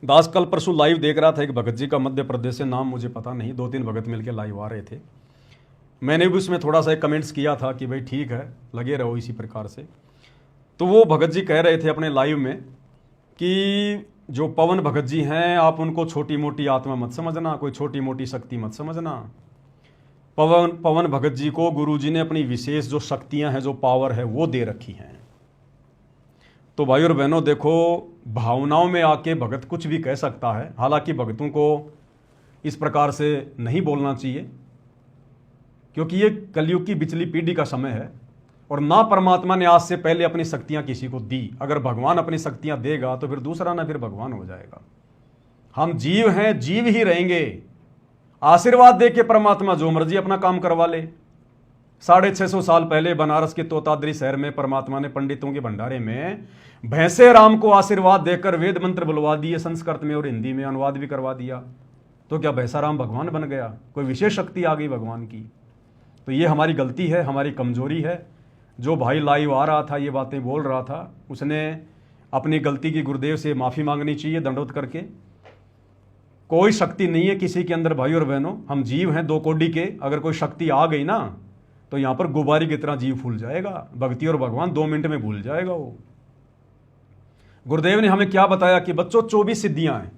दास कल परसों लाइव देख रहा था एक भगत जी का, मध्य प्रदेश से, नाम मुझे पता नहीं, 2-3 भगत मिलकर लाइव आ रहे थे। मैंने भी उसमें थोड़ा सा एक कमेंट्स किया था कि भाई ठीक है, लगे रहो इसी प्रकार से। तो वो भगत जी कह रहे थे अपने लाइव में कि जो पवन भगत जी हैं, आप उनको छोटी मोटी आत्मा मत समझना, कोई छोटी मोटी शक्ति मत समझना। पवन भगत जी को गुरु जी ने अपनी विशेष जो शक्तियां हैं, जो पावर है, वो दे रखी हैं। तो भाई और बहनों देखो, भावनाओं में आके भगत कुछ भी कह सकता है। हालांकि भगतों को इस प्रकार से नहीं बोलना चाहिए, क्योंकि ये कलयुग की बिचली पीढ़ी का समय है और ना परमात्मा ने आज से पहले अपनी शक्तियां किसी को दी। अगर भगवान अपनी शक्तियां देगा तो फिर दूसरा ना फिर भगवान हो जाएगा। हम जीव हैं, जीव ही रहेंगे। आशीर्वाद दे के परमात्मा जो मर्जी अपना काम करवा ले। 650 साल पहले बनारस के तोताद्री शहर में परमात्मा ने पंडितों के भंडारे में भैंसे राम को आशीर्वाद देकर वेद मंत्र बुलवा दिए, संस्कृत में और हिंदी में अनुवाद भी करवा दिया। तो क्या भैंसा राम भगवान बन गया? कोई विशेष शक्ति आ गई भगवान की? तो ये हमारी गलती है, हमारी कमजोरी है। जो भाई लाइव आ रहा था, ये बातें बोल रहा था, उसने अपनी गलती की गुरुदेव से माफ़ी मांगनी चाहिए दंडोत करके। कोई शक्ति नहीं है किसी के अंदर भाई और बहनों, हम जीव हैं 2 कोड़ी के। अगर कोई शक्ति आ गई ना तो यहां पर गुब्बारे की तरह जीव फूल जाएगा। भक्ति और भगवान 2 मिनट में भूल जाएगा वो। गुरुदेव ने हमें क्या बताया कि बच्चों 24 सिद्धियां हैं।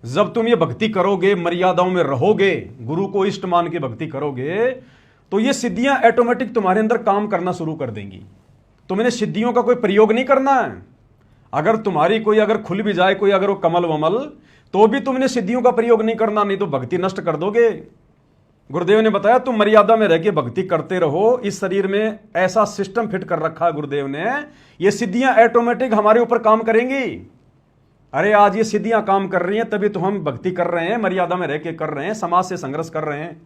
जब तुम ये भक्ति करोगे, मर्यादाओं में रहोगे, गुरु को इष्ट मान के भक्ति करोगे, तो ये सिद्धियां ऑटोमेटिक तुम्हारे अंदर काम करना शुरू कर देंगी। तुम्हें सिद्धियों का कोई प्रयोग नहीं करना है। अगर तुम्हारी कोई अगर खुल भी जाए कोई अगर वो कमल वमल, तो भी तुमने सिद्धियों का प्रयोग नहीं करना, नहीं तो भक्ति नष्ट कर दोगे। गुरुदेव ने बताया तुम मर्यादा में रह के भक्ति करते रहो। इस शरीर में ऐसा सिस्टम फिट कर रखा है गुरुदेव ने, ये सिद्धियां ऑटोमेटिक हमारे ऊपर काम करेंगी। अरे आज ये सिद्धियां काम कर रही हैं तभी तो हम भक्ति कर रहे हैं, मर्यादा में रह के कर रहे हैं, समाज से संघर्ष कर रहे हैं।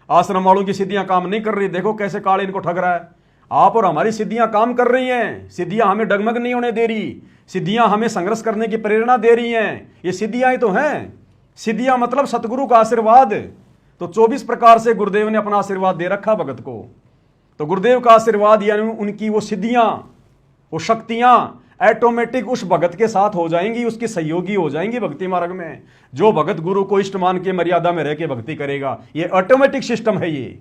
आश्रम वालों की सिद्धियां काम नहीं कर रही, देखो कैसे काल इनको ठग रहा है। आप और हमारी सिद्धियां काम कर रही हैं। सिद्धियां हमें डगमग नहीं होने दे रही, सिद्धियां हमें संघर्ष करने की प्रेरणा दे रही हैं। ये सिद्धियां ही तो हैं। सिद्धियां मतलब सतगुरु का आशीर्वाद। तो 24 प्रकार से गुरुदेव ने अपना आशीर्वाद दे रखा भगत को। तो गुरुदेव का आशीर्वाद यानी उनकी वो सिद्धियां, वो शक्तियां ऑटोमेटिक उस भगत के साथ हो जाएंगी, उसकी सहयोगी हो जाएंगी भक्ति मार्ग में। जो भगत गुरु को इष्ट मान के मर्यादा में रह के भक्ति करेगा, ये ऑटोमेटिक सिस्टम है ये।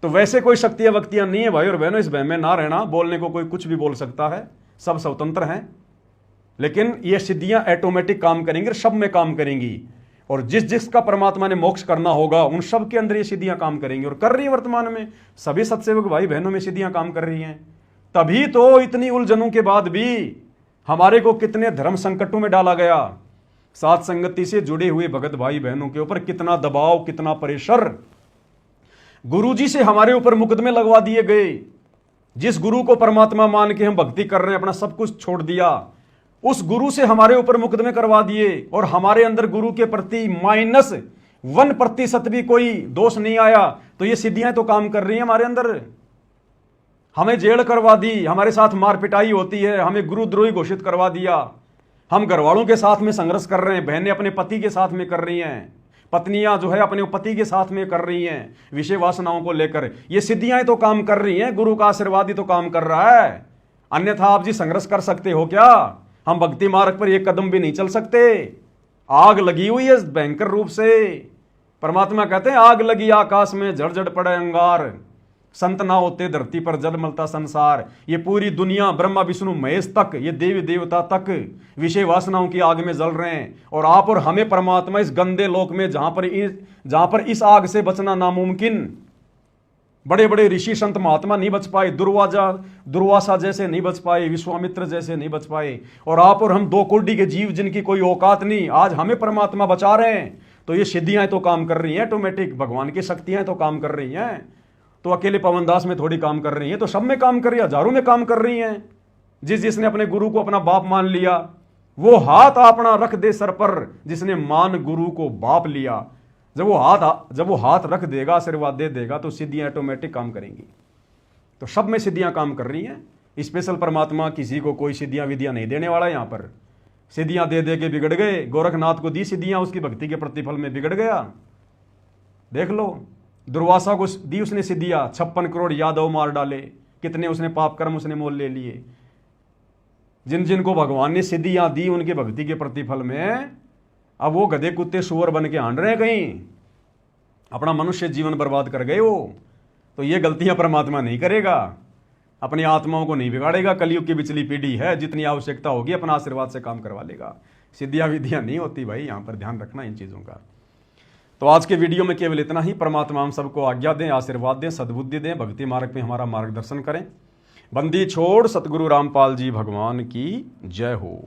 तो वैसे कोई शक्तियां वक्तियां नहीं है भाई और बहनों, इस भय में ना रहना। बोलने को कोई कुछ भी बोल सकता है, सब स्वतंत्र हैं, लेकिन ये सिद्धियां ऑटोमेटिक काम करेंगी, सब में काम करेंगी। और जिस जिसका परमात्मा ने मोक्ष करना होगा उन सब के अंदर ये सिद्धियां काम करेंगी और कर रही है वर्तमान में। सभी सत्सेवक भाई बहनों में सिद्धियां काम कर रही हैं। तभी तो इतनी उलझनों के बाद भी हमारे को कितने धर्म संकटों में डाला गया। साथ संगति से जुड़े हुए भगत भाई बहनों के ऊपर कितना दबाव, कितना प्रेशर। गुरुजी से हमारे ऊपर मुकदमे लगवा दिए गए। जिस गुरु को परमात्मा मान के हम भक्ति कर रहे हैं, अपना सब कुछ छोड़ दिया, उस गुरु से हमारे ऊपर मुकदमे करवा दिए और हमारे अंदर गुरु के प्रति -1% भी कोई दोष नहीं आया। तो ये सिद्धियां तो काम कर रही हैं हमारे अंदर। हमें जेल करवा दी, हमारे साथ मार पिटाई होती है, हमें गुरुद्रोही घोषित करवा दिया। हम घरवालों के साथ में संघर्ष कर रहे हैं, बहनें अपने पति के साथ में कर रही हैं, पत्नियां जो है अपने पति के साथ में कर रही हैं विषय वासनाओं को लेकर। ये सिद्धियां तो काम कर रही हैं, गुरु का आशीर्वाद ही तो काम कर रहा है। अन्यथा आप जी संघर्ष कर सकते हो क्या? हम भक्ति मार्ग पर एक कदम भी नहीं चल सकते। आग लगी हुई है भयंकर रूप से। परमात्मा कहते हैं आग लगी आकाश में, झड़झड़ पड़े अंगार, संत ना होते धरती पर जल मलता संसार। ये पूरी दुनिया ब्रह्मा विष्णु महेश तक, ये देवी देवता तक विषय वासनाओं की आग में जल रहे हैं। और आप और हमें परमात्मा इस गंदे लोक में, जहां पर इस आग से बचना नामुमकिन, बड़े बड़े ऋषि संत महात्मा नहीं बच पाए, दुर्वासा जैसे नहीं बच पाए, विश्वामित्र जैसे नहीं बच पाए, और आप और हम 2 कोड़ी के जीव जिनकी कोई औकात नहीं, आज हमें परमात्मा बचा रहे हैं। तो ये सिद्धियां तो काम कर रही हैं ऑटोमेटिक, भगवान की शक्तियां तो काम कर रही हैं। तो अकेले पवनदास में थोड़ी काम कर रही हैं, तो सब में काम कर रही है, हजारों में काम कर रही हैं। जिसने अपने गुरु को अपना बाप मान लिया, वो हाथ अपना रख दे सर पर, जिसने मान गुरु को बाप लिया। जब वो हाथ रख देगा, आशीर्वाद दे देगा, तो सिद्धियां ऑटोमेटिक काम करेंगी। तो सब में सिद्धियां काम कर रही हैं। स्पेशल परमात्मा किसी को कोई सिद्धियां विधियां नहीं देने वाला। यहां पर सिद्धियां दे दे के बिगड़ गए। गोरखनाथ को दी सिद्धियां, उसकी भक्ति के प्रतिफल में बिगड़ गया। देख लो, दुर्वासा को दी उसने सिद्धियां, 56 करोड़ यादव मार डाले, कितने उसने पाप कर्म उसने मोल ले लिए। जिन जिनको भगवान ने सिद्धियां दी उनके भक्ति के प्रतिफल में अब वो गधे कुत्ते सुअर बन के हांड रहे हैं, कहीं अपना मनुष्य जीवन बर्बाद कर गए हो। तो ये गलतियां परमात्मा नहीं करेगा, अपनी आत्माओं को नहीं बिगाड़ेगा। कलयुग की पिछली पीढ़ी है, जितनी आवश्यकता होगी अपना आशीर्वाद से काम करवा लेगा। सिद्धियां विधियां नहीं होती भाई, यहां पर ध्यान रखना इन चीजों का। तो आज के वीडियो में केवल इतना ही। परमात्मा हम सबको आज्ञा दें, आशीर्वाद दें, सद्बुद्धि दें, भक्ति मार्ग में हमारा मार्गदर्शन करें। बंदी छोड़ सतगुरु रामपाल जी भगवान की जय हो।